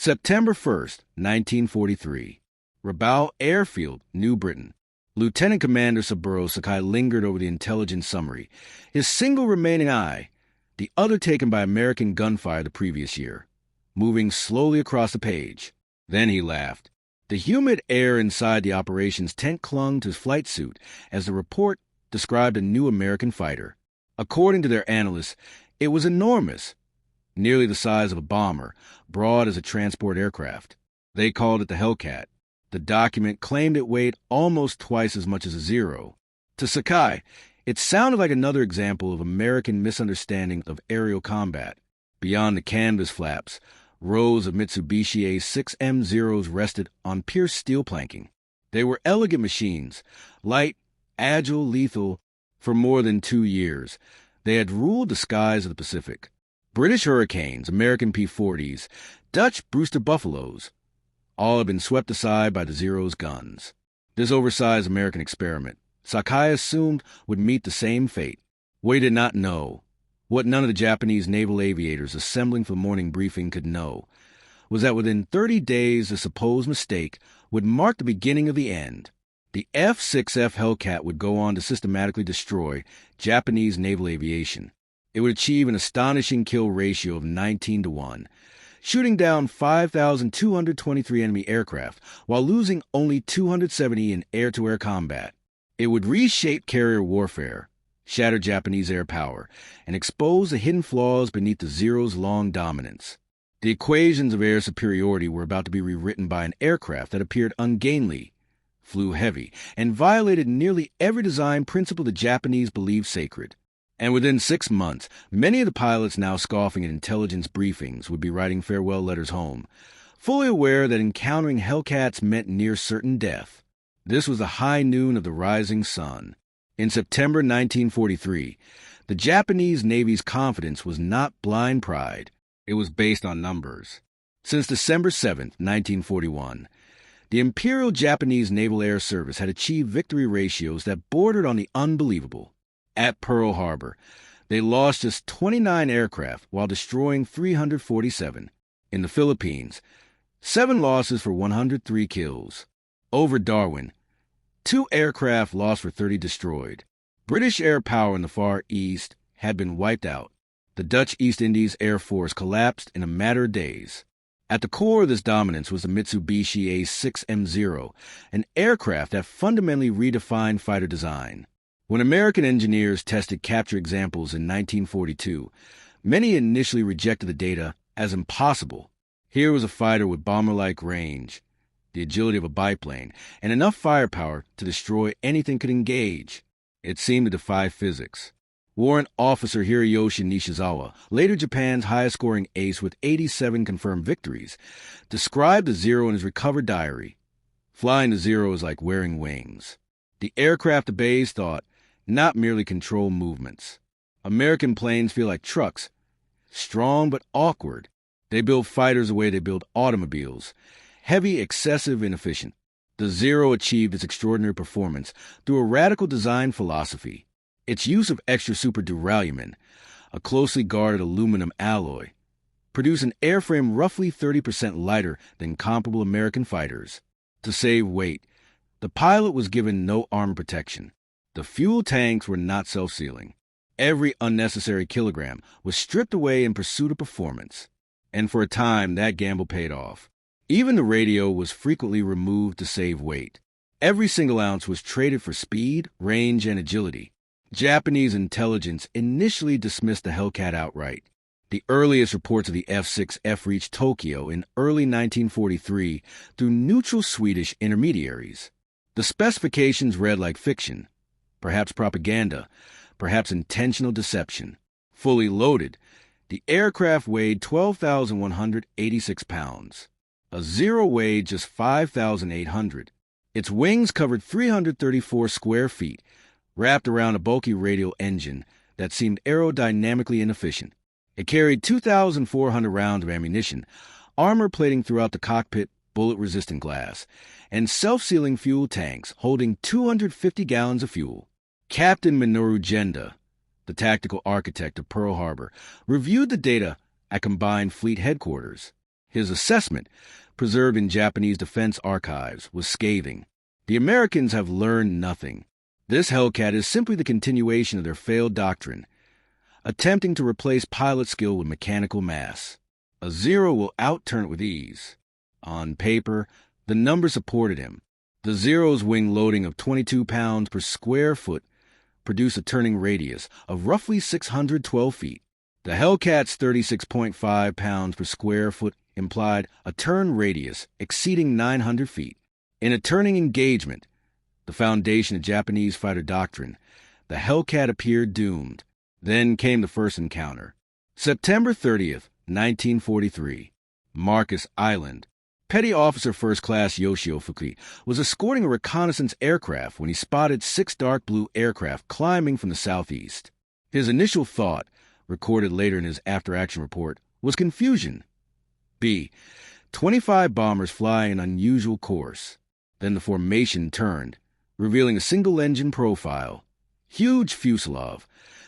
September 1st, 1943. Rabaul Airfield, New Britain. Lieutenant Commander Saburo Sakai lingered over the intelligence summary, his single remaining eye, the other taken by American gunfire the previous year, moving slowly across the page. Then he laughed. The humid air inside the operations tent clung to his flight suit as the report described a new American fighter. According to their analysts, it was enormous, nearly the size of a bomber, broad as a transport aircraft. They called it the Hellcat. The document claimed it weighed almost twice as much as a Zero. To Sakai, it sounded like another example of American misunderstanding of aerial combat. Beyond the canvas flaps, rows of Mitsubishi A6M Zeros rested on pierced steel planking. They were elegant machines, light, agile, lethal. For more than 2 years, they had ruled the skies of the Pacific. British Hurricanes, American P-40s, Dutch Brewster Buffaloes, all had been swept aside by the Zero's guns. This oversized American experiment, Sakai assumed, would meet the same fate. What he did not know, what none of the Japanese naval aviators assembling for the morning briefing could know, was that within 30 days the supposed mistake would mark the beginning of the end. The F6F Hellcat would go on to systematically destroy Japanese naval aviation. It would achieve an astonishing kill ratio of 19-1, shooting down 5,223 enemy aircraft while losing only 270 in air-to-air combat. It would reshape carrier warfare, shatter Japanese air power, and expose the hidden flaws beneath the Zero's long dominance. The equations of air superiority were about to be rewritten by an aircraft that appeared ungainly, flew heavy, and violated nearly every design principle the Japanese believed sacred. And within 6 months, many of the pilots now scoffing at intelligence briefings would be writing farewell letters home, fully aware that encountering Hellcats meant near certain death. This was the high noon of the rising sun. In September 1943, the Japanese Navy's confidence was not blind pride. It was based on numbers. Since December 7th, 1941, the Imperial Japanese Naval Air Service had achieved victory ratios that bordered on the unbelievable. At Pearl Harbor, they lost just 29 aircraft while destroying 347. In the Philippines, 7 losses for 103 kills. Over Darwin, 2 aircraft lost for 30 destroyed. British air power in the Far East had been wiped out. The Dutch East Indies Air Force collapsed in a matter of days. At the core of this dominance was the Mitsubishi A6M Zero, an aircraft that fundamentally redefined fighter design. When American engineers tested capture examples in 1942, many initially rejected the data as impossible. Here was a fighter with bomber-like range, the agility of a biplane, and enough firepower to destroy anything could engage. It seemed to defy physics. Warrant Officer Hiroyoshi Nishizawa, later Japan's highest-scoring ace with 87 confirmed victories, described the Zero in his recovered diary. Flying the Zero is like wearing wings. The aircraft obeys thought, not merely control movements. American planes feel like trucks, strong but awkward. They build fighters the way they build automobiles, heavy, excessive, inefficient. The Zero achieved its extraordinary performance through a radical design philosophy. Its use of extra super duralumin, a closely guarded aluminum alloy, produced an airframe roughly 30% lighter than comparable American fighters. To save weight, the pilot was given no armor protection. The fuel tanks were not self-sealing. Every unnecessary kilogram was stripped away in pursuit of performance. And for a time, that gamble paid off. Even the radio was frequently removed to save weight. Every single ounce was traded for speed, range, and agility. Japanese intelligence initially dismissed the Hellcat outright. The earliest reports of the F6F reached Tokyo in early 1943 through neutral Swedish intermediaries. The specifications read like fiction, perhaps propaganda, perhaps intentional deception. Fully loaded, the aircraft weighed 12,186 pounds. A Zero weighed just 5,800. Its wings covered 334 square feet, wrapped around a bulky radial engine that seemed aerodynamically inefficient. It carried 2,400 rounds of ammunition, armor plating throughout the cockpit, bullet-resistant glass, and self-sealing fuel tanks holding 250 gallons of fuel. Captain Minoru Genda, the tactical architect of Pearl Harbor, reviewed the data at Combined Fleet Headquarters. His assessment, preserved in Japanese defense archives, was scathing. The Americans have learned nothing. This Hellcat is simply the continuation of their failed doctrine, attempting to replace pilot skill with mechanical mass. A Zero will outturn it with ease. On paper, the numbers supported him. The Zero's wing loading of 22 pounds per square foot produced a turning radius of roughly 612 feet. The Hellcat's 36.5 pounds per square foot implied a turn radius exceeding 900 feet. In a turning engagement, the foundation of Japanese fighter doctrine, the Hellcat appeared doomed. Then came the first encounter. September 30th, 1943. Marcus Island. Petty Officer First Class Yoshio Fuki was escorting a reconnaissance aircraft when he spotted 6 dark blue aircraft climbing from the southeast. His initial thought, recorded later in his after-action report, was confusion. 25 bombers flying an unusual course. Then the formation turned, revealing a single-engine profile. Huge fuselage,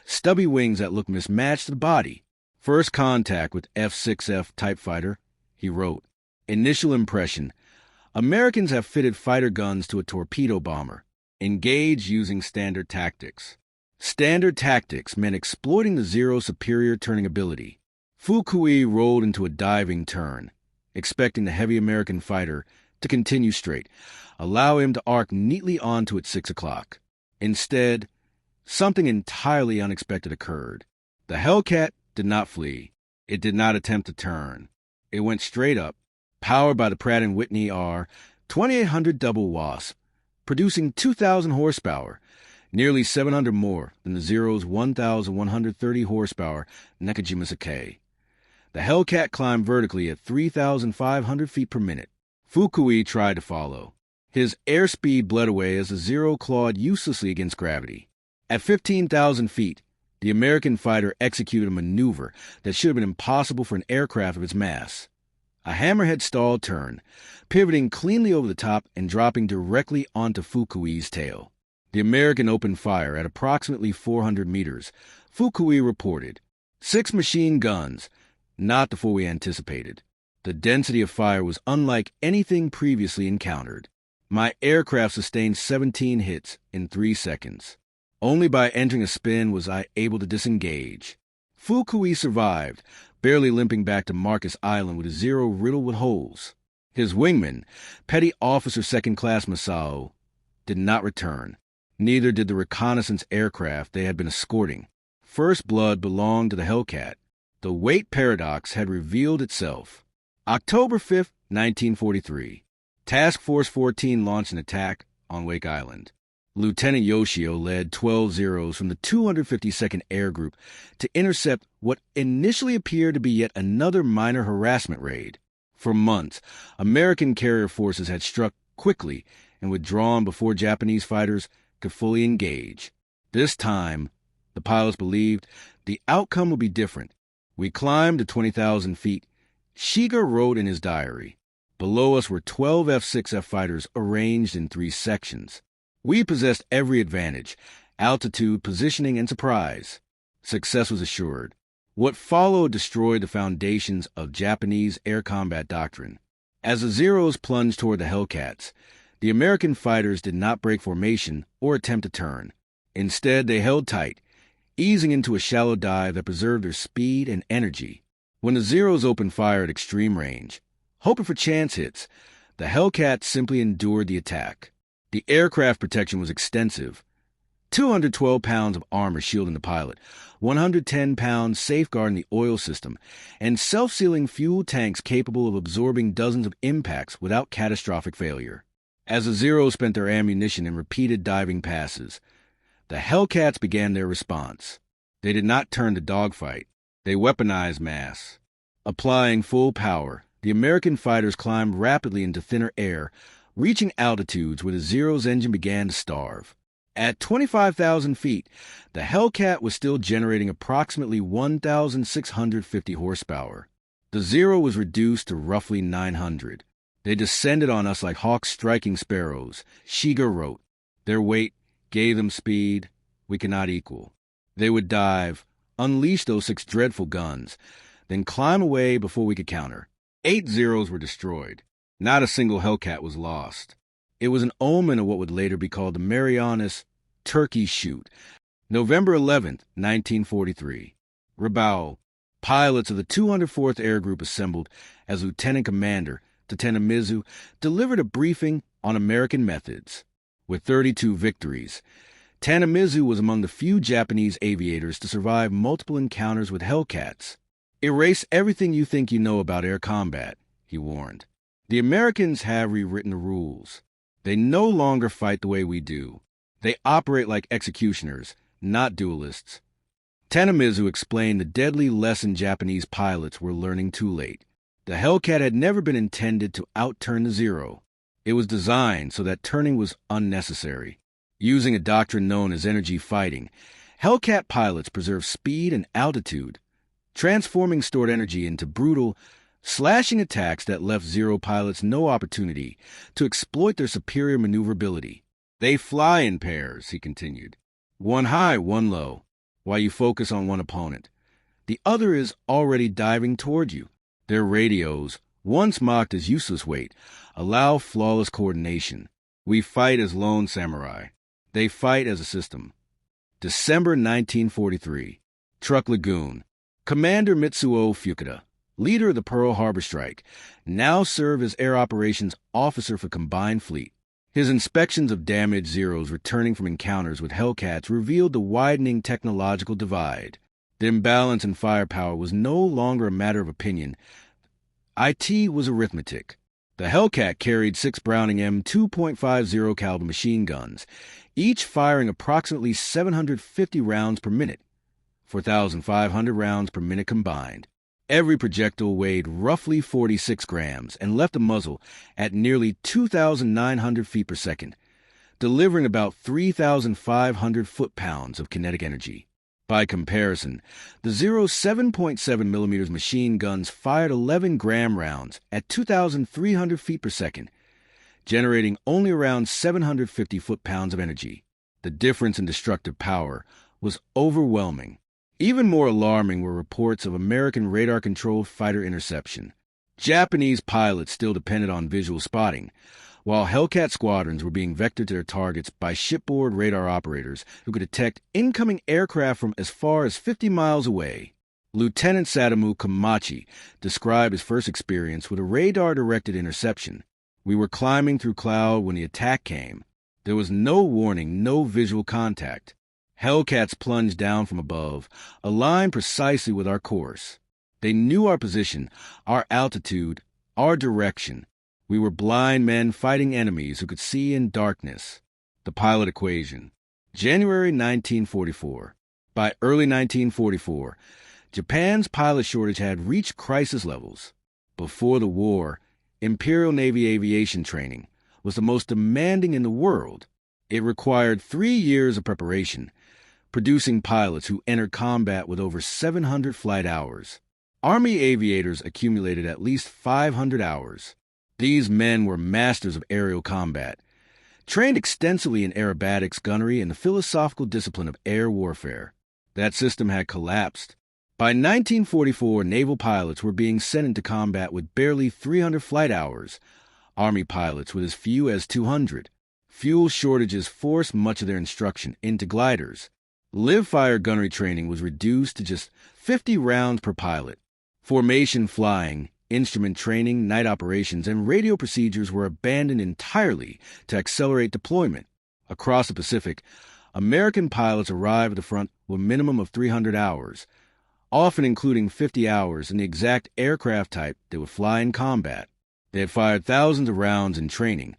stubby wings that looked mismatched to the body. First contact with F6F type fighter, he wrote. Initial impression: Americans have fitted fighter guns to a torpedo bomber. Engage using standard tactics. Standard tactics meant exploiting the Zero's superior turning ability. Fukui rolled into a diving turn, expecting the heavy American fighter to continue straight, allow him to arc neatly onto at 6 o'clock. Instead, something entirely unexpected occurred. The Hellcat did not flee. It did not attempt to turn. It went straight up, powered by the Pratt & Whitney R-2800 Double Wasp, producing 2,000 horsepower, nearly 700 more than the Zero's 1,130 horsepower Nakajima Sakai. The Hellcat climbed vertically at 3,500 feet per minute. Fukui tried to follow. His airspeed bled away as the Zero clawed uselessly against gravity. At 15,000 feet, the American fighter executed a maneuver that should have been impossible for an aircraft of its mass. A hammerhead stall turn, pivoting cleanly over the top and dropping directly onto Fukui's tail. The American opened fire at approximately 400 meters. Fukui reported, 6 machine guns, not the 4 we anticipated. The density of fire was unlike anything previously encountered. My aircraft sustained 17 hits in 3 seconds. Only by entering a spin was I able to disengage. Fukui survived, barely limping back to Marcus Island with a Zero riddled with holes. His wingman, Petty Officer Second Class Masao, did not return. Neither did the reconnaissance aircraft they had been escorting. First blood belonged to the Hellcat. The weight paradox had revealed itself. October 5th, 1943. Task Force 14 launched an attack on Wake Island. Lieutenant Yoshio led 12 Zeros from the 252nd Air Group to intercept what initially appeared to be yet another minor harassment raid. For months, American carrier forces had struck quickly and withdrawn before Japanese fighters could fully engage. This time, the pilots believed the outcome would be different. We climbed to 20,000 feet. Shiga wrote in his diary, below us were 12 F6F fighters arranged in 3 sections. We possessed every advantage: altitude, positioning, and surprise. Success was assured. What followed destroyed the foundations of Japanese air combat doctrine. As the Zeros plunged toward the Hellcats, the American fighters did not break formation or attempt to turn. Instead, they held tight, easing into a shallow dive that preserved their speed and energy. When the Zeros opened fire at extreme range, hoping for chance hits, the Hellcats simply endured the attack. The aircraft protection was extensive. 212 pounds of armor shielding the pilot, 110 pounds safeguarding the oil system, and self-sealing fuel tanks capable of absorbing dozens of impacts without catastrophic failure. As the Zeros spent their ammunition in repeated diving passes, the Hellcats began their response. They did not turn to dogfight. They weaponized mass. Applying full power, the American fighters climbed rapidly into thinner air, reaching altitudes where the Zero's engine began to starve. At 25,000 feet, the Hellcat was still generating approximately 1,650 horsepower. The Zero was reduced to roughly 900. They descended on us like hawks striking sparrows, Shiga wrote. Their weight gave them speed we cannot equal. They would dive, unleash those 6 dreadful guns, then climb away before we could counter. 8 Zeros were destroyed. Not a single Hellcat was lost. It was an omen of what would later be called the Marianas Turkey Shoot. November 11th, 1943. Rabaul, pilots of the 204th Air Group assembled as Lieutenant Commander Tatenamizu, delivered a briefing on American methods. With 32 victories, Tanamizu was among the few Japanese aviators to survive multiple encounters with Hellcats. "Erase everything you think you know about air combat," he warned. "The Americans have rewritten the rules. They no longer fight the way we do. They operate like executioners, not duelists." Tanamizu explained the deadly lesson Japanese pilots were learning too late. The Hellcat had never been intended to outturn the Zero. It was designed so that turning was unnecessary. Using a doctrine known as energy fighting, Hellcat pilots preserved speed and altitude, transforming stored energy into brutal, slashing attacks that left Zero pilots no opportunity to exploit their superior maneuverability. "They fly in pairs," he continued. "One high, one low, while you focus on one opponent. The other is already diving toward you. Their radios, once mocked as useless weight, allow flawless coordination. We fight as lone samurai. They fight as a system." December 1943. Truck Lagoon. Commander Mitsuo Fukuda, leader of the Pearl Harbor strike, now served as Air Operations Officer for Combined Fleet. His inspections of damaged Zeros returning from encounters with Hellcats revealed the widening technological divide. The imbalance in firepower was no longer a matter of opinion. IT was arithmetic. The Hellcat carried 6 Browning M2.50 caliber machine guns, each firing approximately 750 rounds per minute, 4,500 rounds per minute combined. Every projectile weighed roughly 46 grams and left a muzzle at nearly 2,900 feet per second, delivering about 3,500 foot-pounds of kinetic energy. By comparison, the Zero's 7.7 mm machine guns fired 11-gram rounds at 2,300 feet per second, generating only around 750 foot-pounds of energy. The difference in destructive power was overwhelming. Even more alarming were reports of American radar-controlled fighter interception. Japanese pilots still depended on visual spotting, while Hellcat squadrons were being vectored to their targets by shipboard radar operators who could detect incoming aircraft from as far as 50 miles away. Lieutenant Sadamu Komachi described his first experience with a radar-directed interception. "We were climbing through cloud when the attack came. There was no warning, no visual contact. Hellcats plunged down from above, aligned precisely with our course. They knew our position, our altitude, our direction. We were blind men fighting enemies who could see in darkness." The pilot equation. January 1944. By early 1944, Japan's pilot shortage had reached crisis levels. Before the war, Imperial Navy aviation training was the most demanding in the world. It required 3 years of preparation, producing pilots who entered combat with over 700 flight hours. Army aviators accumulated at least 500 hours. These men were masters of aerial combat, trained extensively in aerobatics, gunnery, and the philosophical discipline of air warfare. That system had collapsed. By 1944, naval pilots were being sent into combat with barely 300 flight hours, Army pilots with as few as 200. Fuel shortages forced much of their instruction into gliders. Live-fire gunnery training was reduced to just 50 rounds per pilot. Formation flying, instrument training, night operations, and radio procedures were abandoned entirely to accelerate deployment. Across the Pacific, American pilots arrived at the front with a minimum of 300 hours, often including 50 hours in the exact aircraft type they would fly in combat. They had fired thousands of rounds in training,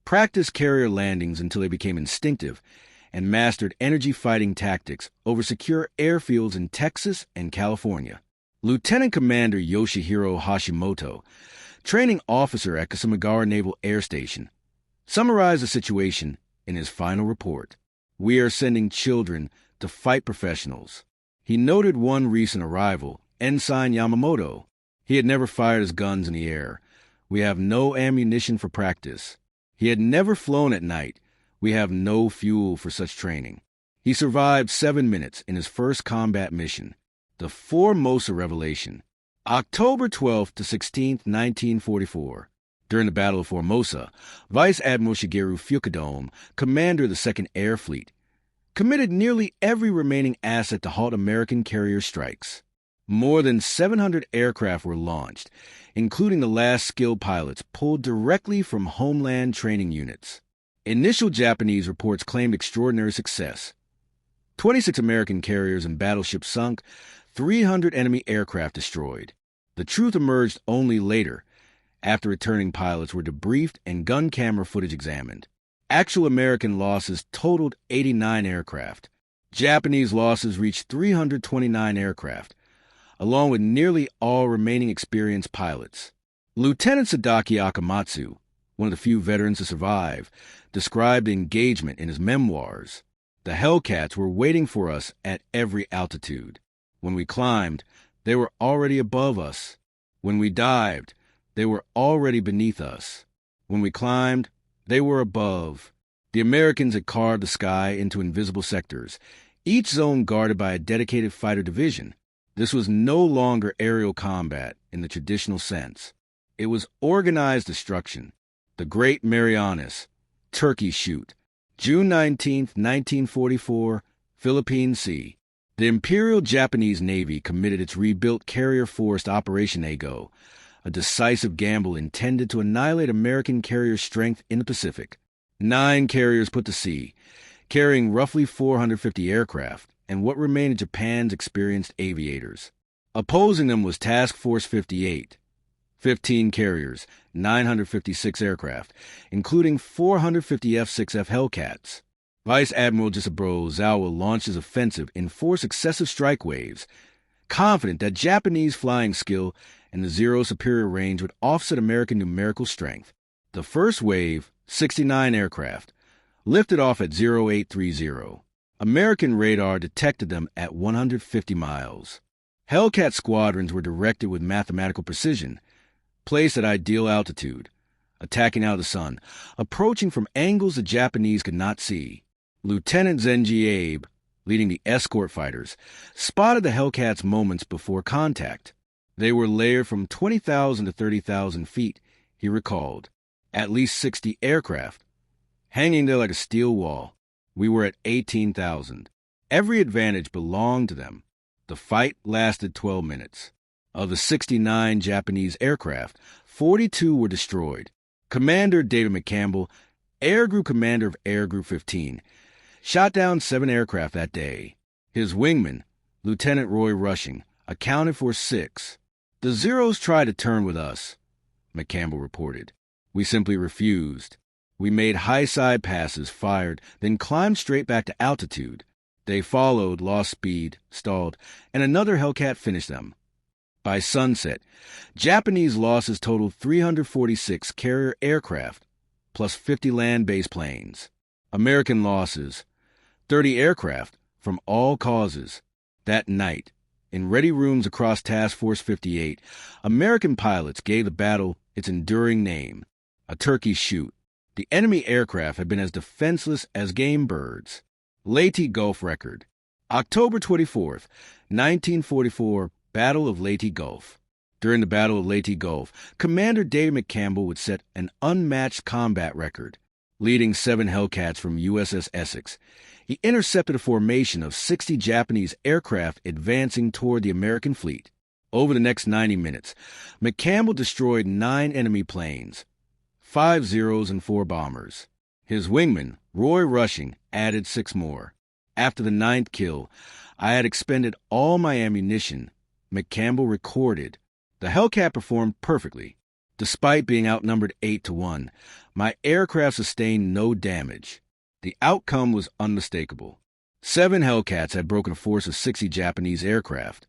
practiced carrier landings until they became instinctive, and mastered energy-fighting tactics over secure airfields in Texas and California. Lieutenant Commander Yoshihiro Hashimoto, training officer at Kasumigaura Naval Air Station, summarized the situation in his final report. "We are sending children to fight professionals." He noted one recent arrival, Ensign Yamamoto. He had never fired his guns in the air. "We have no ammunition for practice." He had never flown at night. "We have no fuel for such training." He survived 7 minutes in his first combat mission. The Formosa revelation. October 12th to 16th, 1944. During the Battle of Formosa, Vice Admiral Shigeru Fukudome, commander of the Second Air Fleet, committed nearly every remaining asset to halt American carrier strikes. More than 700 aircraft were launched, including the last skilled pilots pulled directly from homeland training units. Initial Japanese reports claimed extraordinary success. 26 American carriers and battleships sunk, 300 enemy aircraft destroyed. The truth emerged only later, after returning pilots were debriefed and gun camera footage examined. Actual American losses totaled 89 aircraft. Japanese losses reached 329 aircraft, along with nearly all remaining experienced pilots. Lieutenant Sadaki Akamatsu, one of the few veterans to survive, described the engagement in his memoirs. The Hellcats were waiting for us at every altitude. When we climbed, they were already above us. When we dived, they were already beneath us. When we climbed, they were above. The Americans had carved the sky into invisible sectors, each zone guarded by a dedicated fighter division. This was no longer aerial combat in the traditional sense. It was organized destruction. The Great Marianas Turkey Shoot, June 19, 1944, Philippine Sea. The Imperial Japanese Navy committed its rebuilt carrier force to Operation Ago, a decisive gamble intended to annihilate American carrier strength in the Pacific. 9 carriers put to sea, carrying roughly 450 aircraft and what remained of Japan's experienced aviators. Opposing them was Task Force 58, 15 carriers, 956 aircraft, including 450 F6F Hellcats. Vice Admiral Saburo launched his offensive in 4 successive strike waves, confident that Japanese flying skill and the Zero's superior range would offset American numerical strength. The first wave, 69 aircraft, lifted off at 0830. American radar detected them at 150 miles. Hellcat squadrons were directed with mathematical precision, placed at ideal altitude, attacking out of the sun, approaching from angles the Japanese could not see. Lieutenant Zenji Abe, leading the escort fighters, spotted the Hellcats moments before contact. They were layered from 20,000 to 30,000 feet, he recalled. At least 60 aircraft, hanging there like a steel wall. We were at 18,000. Every advantage belonged to them. The fight lasted 12 minutes. Of the 69 Japanese aircraft, 42 were destroyed. Commander David McCampbell, Air Group Commander of Air Group 15, shot down 7 aircraft that day. His wingman, Lieutenant Roy Rushing, accounted for 6. The Zeros tried to turn with us, McCampbell reported. We simply refused. We made high-side passes, fired, then climbed straight back to altitude. They followed, lost speed, stalled, and another Hellcat finished them. By sunset, Japanese losses totaled 346 carrier aircraft, plus 50 land-based planes. American losses, 30 aircraft from all causes. That night, in ready rooms across Task Force 58, American pilots gave the battle its enduring name, a turkey shoot. The enemy aircraft had been as defenseless as game birds. Leyte Gulf Record. October 24th, 1944, Battle of Leyte Gulf. During the Battle of Leyte Gulf, Commander David McCampbell would set an unmatched combat record. Leading 7 Hellcats from USS Essex, he intercepted a formation of 60 Japanese aircraft advancing toward the American fleet. Over the next 90 minutes, McCampbell destroyed 9 enemy planes, 5 Zeros and 4 bombers. His wingman, Roy Rushing, added 6 more. After the 9th kill, I had expended all my ammunition, McCampbell recorded. The Hellcat performed perfectly. Despite being outnumbered 8-1, my aircraft sustained no damage. The outcome was unmistakable. 7 Hellcats had broken a force of 60 Japanese aircraft,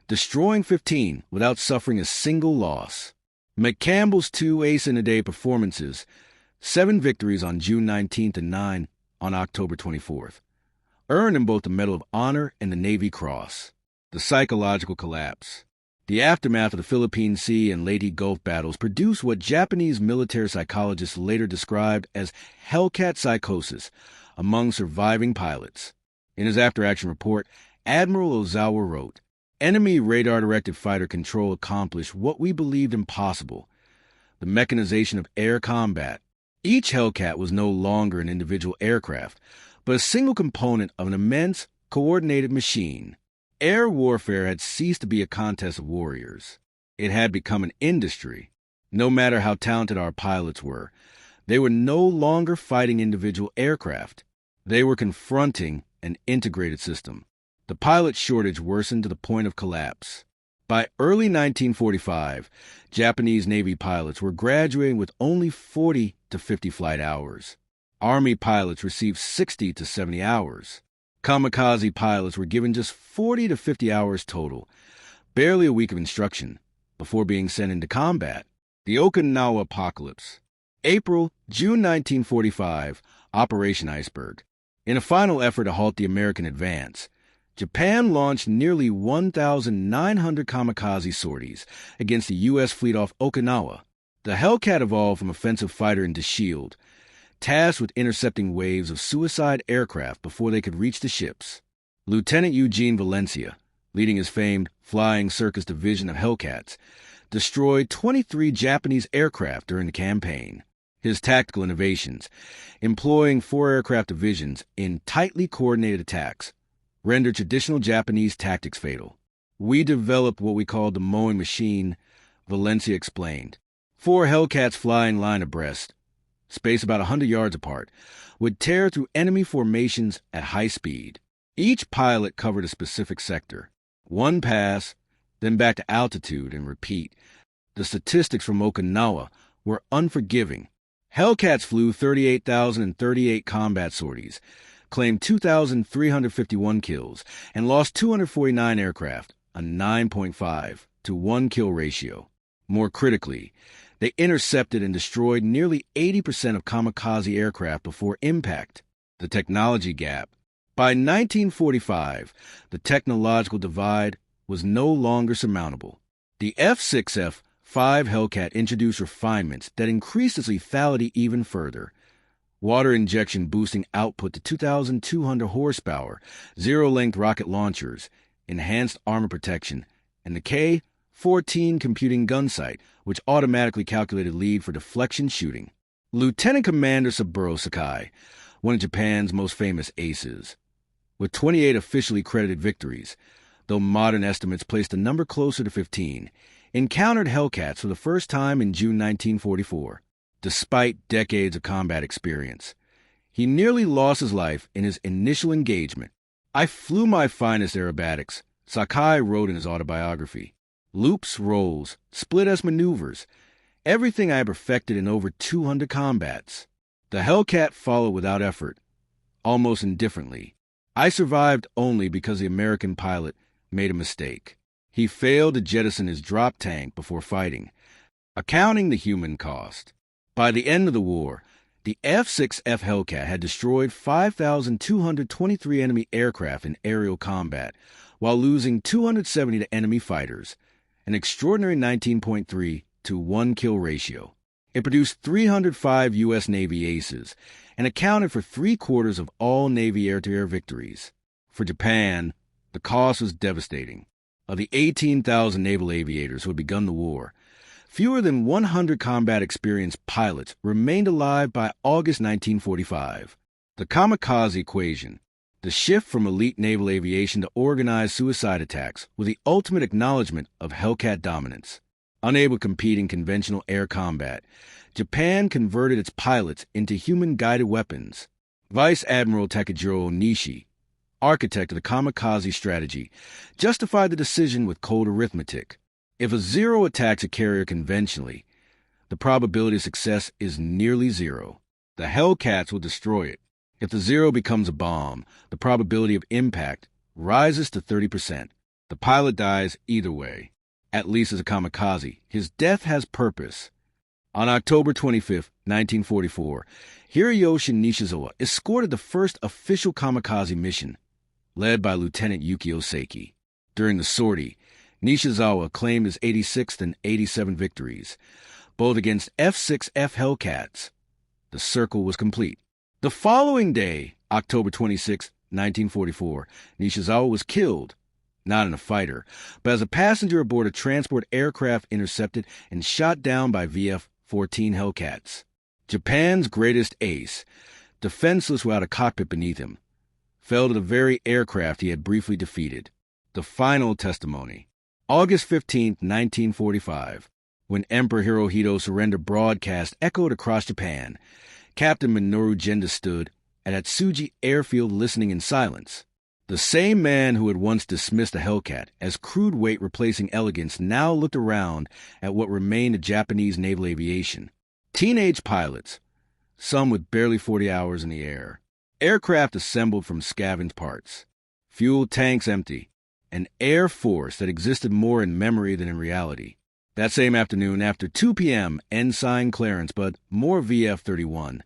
destroying 15 without suffering a single loss. McCampbell's 2 ace-in-a-day performances, 7 victories on June 19th and 9 on October 24th, earned him both the Medal of Honor and the Navy Cross. The psychological collapse. The aftermath of the Philippine Sea and Leyte Gulf battles produced what Japanese military psychologists later described as Hellcat psychosis among surviving pilots. In his after-action report, Admiral Ozawa wrote, Enemy radar-directed fighter control accomplished what we believed impossible: the mechanization of air combat. Each Hellcat was no longer an individual aircraft, but a single component of an immense, coordinated machine. Air warfare had ceased to be a contest of warriors. It had become an industry. No matter how talented our pilots were, they were no longer fighting individual aircraft. They were confronting an integrated system. The pilot shortage worsened to the point of collapse. By early 1945, Japanese Navy pilots were graduating with only 40 to 50 flight hours. Army pilots received 60 to 70 hours. Kamikaze pilots were given just 40 to 50 hours total, barely a week of instruction, before being sent into combat. The Okinawa Apocalypse. June 1945, Operation Iceberg. In a final effort to halt the American advance, Japan launched nearly 1,900 kamikaze sorties against the U.S. fleet off Okinawa. The Hellcat evolved from offensive fighter into shield, tasked with intercepting waves of suicide aircraft before they could reach the ships. Lieutenant Eugene Valencia, leading his famed Flying Circus Division of Hellcats, destroyed 23 Japanese aircraft during the campaign. His tactical innovations, employing 4 aircraft divisions in tightly coordinated attacks, rendered traditional Japanese tactics fatal. "We developed what we called the mowing machine," Valencia explained. 4 Hellcats flying line abreast, spaced about 100 yards apart, would tear through enemy formations at high speed. Each pilot covered a specific sector. 1 pass, then back to altitude and repeat. The statistics from Okinawa were unforgiving. Hellcats flew 38,038 combat sorties, claimed 2,351 kills, and lost 249 aircraft, a 9.5 to 1 kill ratio. More critically, they intercepted and destroyed nearly 80% of kamikaze aircraft before impact. The technology gap. By 1945, the technological divide was no longer surmountable. The F6F Hellcat introduced refinements that increased its lethality even further. Water injection boosting output to 2,200 horsepower, zero-length rocket launchers, enhanced armor protection, and the K-14 computing gun sight, which automatically calculated lead for deflection shooting. Lieutenant Commander Saburo Sakai, one of Japan's most famous aces, with 28 officially credited victories, though modern estimates place the number closer to 15, encountered Hellcats for the first time in June 1944. Despite decades of combat experience, he nearly lost his life in his initial engagement. "I flew my finest aerobatics," Sakai wrote in his autobiography. "Loops, rolls, split-S maneuvers, everything I had perfected in over 200 combats." The Hellcat followed without effort, almost indifferently. "I survived only because the American pilot made a mistake. He failed to jettison his drop tank before fighting, accounting the human cost." By the end of the war, the F6F Hellcat had destroyed 5,223 enemy aircraft in aerial combat, while losing 270 to enemy fighters, an extraordinary 19.3 to 1 kill ratio. It produced 305 U.S. Navy aces and accounted for 3/4 of all Navy air-to-air victories. For Japan, the cost was devastating. Of the 18,000 naval aviators who had begun the war, fewer than 100 combat-experienced pilots remained alive by August 1945. The kamikaze equation, the shift from elite naval aviation to organized suicide attacks, was the ultimate acknowledgement of Hellcat dominance. Unable to compete in conventional air combat, Japan converted its pilots into human-guided weapons. Vice Admiral Takejiro Nishi, architect of the kamikaze strategy, justified the decision with cold arithmetic. If a Zero attacks a carrier conventionally, the probability of success is nearly zero. The Hellcats will destroy it. If the Zero becomes a bomb, the probability of impact rises to 30%. The pilot dies either way, at least as a kamikaze. His death has purpose. On October 25, 1944, Hiroyoshi Nishizawa escorted the first official kamikaze mission, led by Lieutenant Yukio Seiki. During the sortie, Nishizawa claimed his 86th and 87 victories, both against F6F Hellcats. The circle was complete. The following day, October 26, 1944, Nishizawa was killed, not in a fighter, but as a passenger aboard a transport aircraft intercepted and shot down by VF-14 Hellcats. Japan's greatest ace, defenseless without a cockpit beneath him, fell to the very aircraft he had briefly defeated. The final testimony. August 15, 1945, when Emperor Hirohito's surrender broadcast echoed across Japan, Captain Minoru Genda stood at Atsugi Airfield listening in silence. The same man who had once dismissed the Hellcat as crude weight replacing elegance now looked around at what remained of Japanese naval aviation. Teenage pilots, some with barely 40 hours in the air. Aircraft assembled from scavenged parts. Fuel tanks empty. An air force that existed more in memory than in reality. That same afternoon, after 2 p.m., ensign clearance, but more VF-31,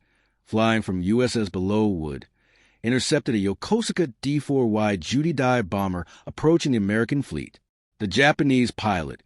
flying from USS Bellowwood, intercepted a Yokosuka D-4Y Judy dive bomber approaching the American fleet. The Japanese pilot,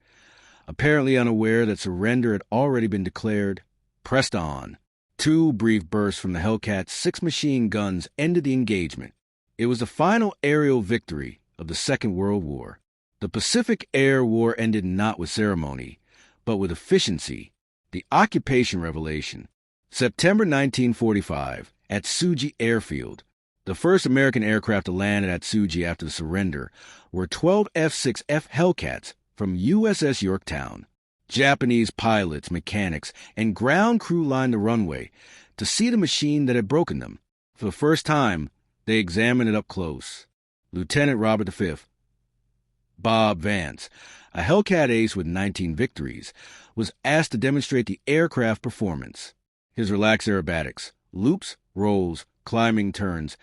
apparently unaware that surrender had already been declared, pressed on. 2 brief bursts from the Hellcat's 6 machine guns ended the engagement. It was the final aerial victory of the Second World War. The Pacific Air War ended not with ceremony, but with efficiency, the occupation revelation. September 1945, at Atsugi Airfield. The first American aircraft to land at Atsugi after the surrender were 12 F6F Hellcats from USS Yorktown. Japanese pilots, mechanics, and ground crew lined the runway to see the machine that had broken them. For the first time, they examined it up close. Lieutenant Robert V. Bob Vance, a Hellcat ace with 19 victories, was asked to demonstrate the aircraft performance. His relaxed aerobatics, loops, rolls, climbing turns,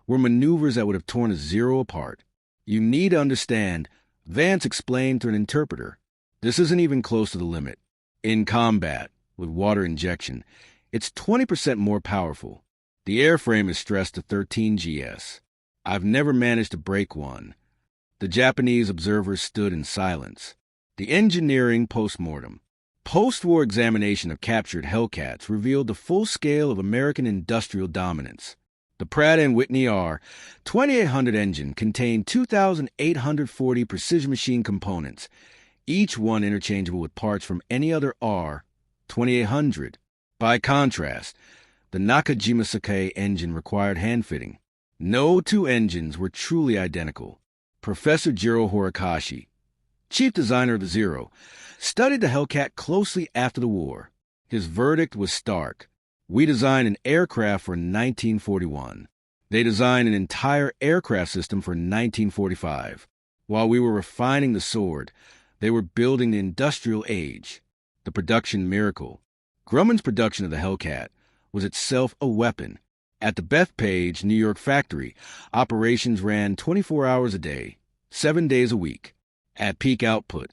were maneuvers that would have torn a Zero apart. You need to understand, Vance explained through an interpreter, this isn't even close to the limit. In combat, with water injection, it's 20% more powerful. The airframe is stressed to 13 GS. I've never managed to break one. The Japanese observers stood in silence. The engineering postmortem. Post-war examination of captured Hellcats revealed the full scale of American industrial dominance. The Pratt & Whitney R-2800 engine contained 2,840 precision machine components, each one interchangeable with parts from any other R-2800. By contrast, the Nakajima Sakai engine required hand-fitting. No 2 engines were truly identical. Professor Jiro Horikoshi, chief designer of the Zero, studied the Hellcat closely after the war. His verdict was stark. We designed an aircraft for 1941. They designed an entire aircraft system for 1945. While we were refining the sword, they were building the industrial age, the production miracle. Grumman's production of the Hellcat was itself a weapon. At the Bethpage, New York factory, operations ran 24 hours a day, 7 days a week. At peak output,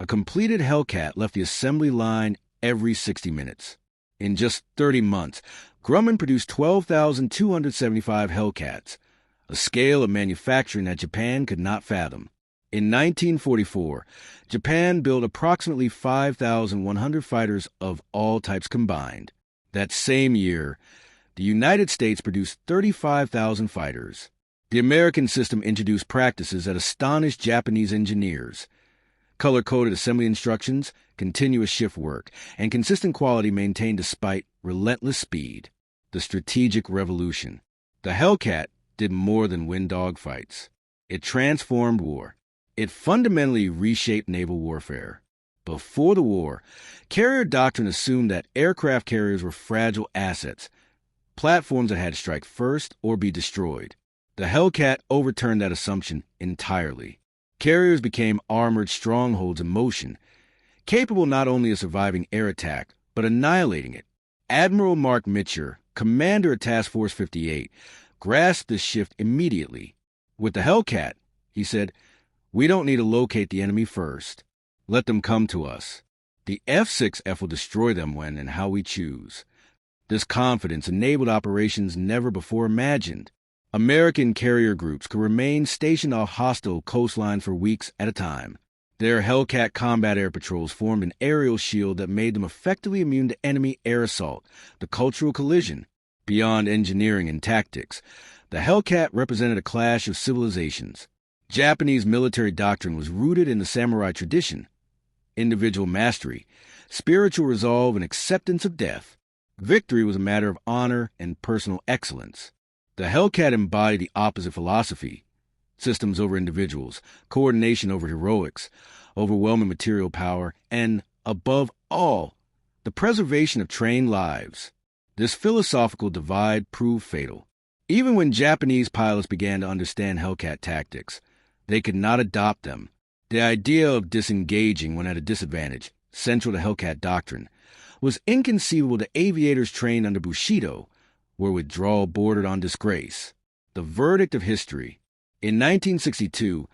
a completed Hellcat left the assembly line every 60 minutes. In just 30 months, Grumman produced 12,275 Hellcats, a scale of manufacturing that Japan could not fathom. In 1944, Japan built approximately 5,100 fighters of all types combined. That same year, the United States produced 35,000 fighters. The American system introduced practices that astonished Japanese engineers. Color-coded assembly instructions, continuous shift work, and consistent quality maintained despite relentless speed. The strategic revolution. The Hellcat did more than win dogfights. It transformed war. It fundamentally reshaped naval warfare. Before the war, carrier doctrine assumed that aircraft carriers were fragile assets, platforms that had to strike first or be destroyed. The Hellcat overturned that assumption entirely. Carriers became armored strongholds in motion, capable not only of surviving air attack, but annihilating it. Admiral Mark Mitcher, commander of Task Force 58, grasped this shift immediately. With the Hellcat, he said, we don't need to locate the enemy first. Let them come to us. The F6F will destroy them when and how we choose. This confidence enabled operations never before imagined. American carrier groups could remain stationed off hostile coastlines for weeks at a time. Their Hellcat combat air patrols formed an aerial shield that made them effectively immune to enemy air assault, the cultural collision. Beyond engineering and tactics, the Hellcat represented a clash of civilizations. Japanese military doctrine was rooted in the samurai tradition, individual mastery, spiritual resolve, and acceptance of death. Victory was a matter of honor and personal excellence. The Hellcat embodied the opposite philosophy: systems over individuals, coordination over heroics, overwhelming material power, and, above all, the preservation of trained lives. This philosophical divide proved fatal. Even when Japanese pilots began to understand Hellcat tactics, they could not adopt them. The idea of disengaging when at a disadvantage, central to Hellcat doctrine, was inconceivable to aviators trained under Bushido, where withdrawal bordered on disgrace. The verdict of history. In 1962,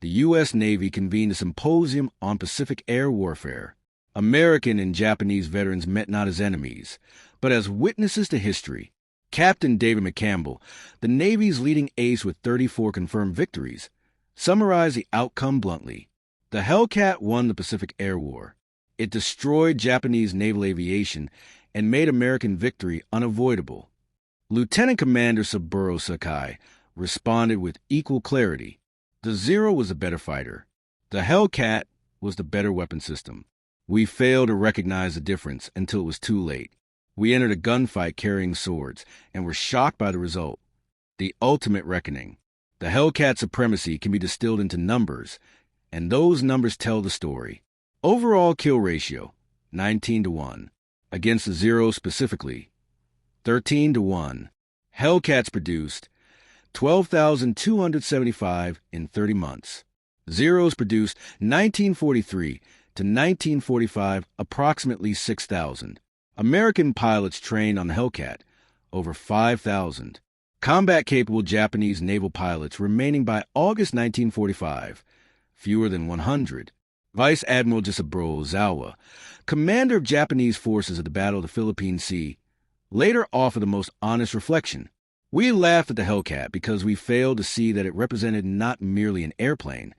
the U.S. Navy convened a symposium on Pacific air warfare. American and Japanese veterans met not as enemies, but as witnesses to history. Captain David McCampbell, the Navy's leading ace with 34 confirmed victories, summarized the outcome bluntly. The Hellcat won the Pacific Air War. It destroyed Japanese naval aviation and made American victory unavoidable. Lieutenant Commander Saburo Sakai responded with equal clarity. The Zero was the better fighter. The Hellcat was the better weapon system. We failed to recognize the difference until it was too late. We entered a gunfight carrying swords and were shocked by the result. The ultimate reckoning. The Hellcat supremacy can be distilled into numbers, and those numbers tell the story. Overall kill ratio, 19-1. Against the Zero specifically, 13-1. Hellcats produced 12,275 in 30 months. Zeros produced 1943 to 1945, approximately 6,000. American pilots trained on the Hellcat, over 5,000. Combat-capable Japanese naval pilots remaining by August 1945, fewer than 100. Vice Admiral Saburo Ozawa, commander of Japanese forces at the Battle of the Philippine Sea, later offered the most honest reflection. We laughed at the Hellcat because we failed to see that it represented not merely an airplane,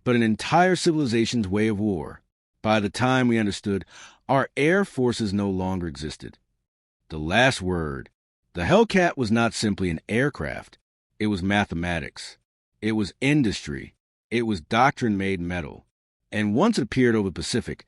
but an entire civilization's way of war. By the time we understood, our air forces no longer existed. The last word. The Hellcat was not simply an aircraft. It was mathematics. It was industry. It was doctrine made metal. And once it appeared over the Pacific,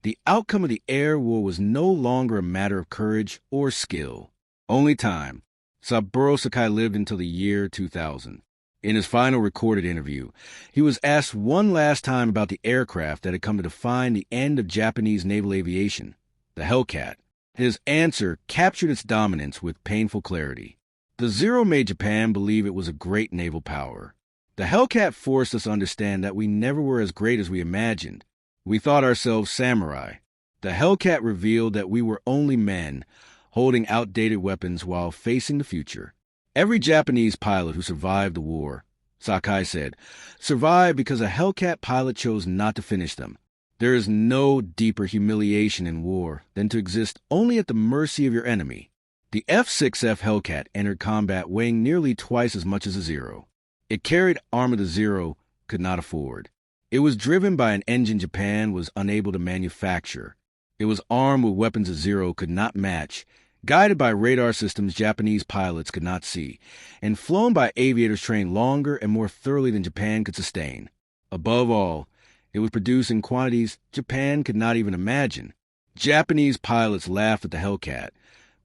the outcome of the air war was no longer a matter of courage or skill. Only time. Saburo Sakai lived until the year 2000. In his final recorded interview, he was asked one last time about the aircraft that had come to define the end of Japanese naval aviation, the Hellcat. His answer captured its dominance with painful clarity. The Zero made Japan believe it was a great naval power. The Hellcat forced us to understand that we never were as great as we imagined. We thought ourselves samurai. The Hellcat revealed that we were only men, holding outdated weapons while facing the future. Every Japanese pilot who survived the war, Sakai said, survived because a Hellcat pilot chose not to finish them. There is no deeper humiliation in war than to exist only at the mercy of your enemy. The F6F Hellcat entered combat weighing nearly twice as much as a Zero. It carried armor the Zero could not afford. It was driven by an engine Japan was unable to manufacture. It was armed with weapons a Zero could not match, guided by radar systems Japanese pilots could not see, and flown by aviators trained longer and more thoroughly than Japan could sustain. Above all, it was produced in quantities Japan could not even imagine. Japanese pilots laughed at the Hellcat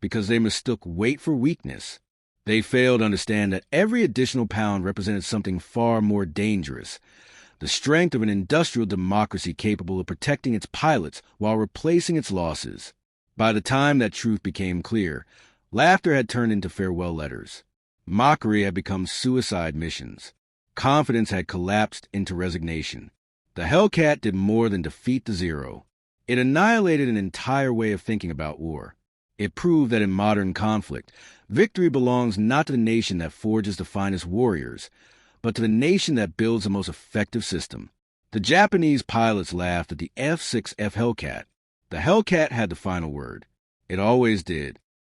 because they mistook weight for weakness. They failed to understand that every additional pound represented something far more dangerous: the strength of an industrial democracy capable of protecting its pilots while replacing its losses. By the time that truth became clear, laughter had turned into farewell letters. Mockery had become suicide missions. Confidence had collapsed into resignation. The Hellcat did more than defeat the Zero. It annihilated an entire way of thinking about war. It proved that in modern conflict, victory belongs not to the nation that forges the finest warriors, but to the nation that builds the most effective system. The Japanese pilots laughed at the F6F Hellcat. The Hellcat had the final word. It always did.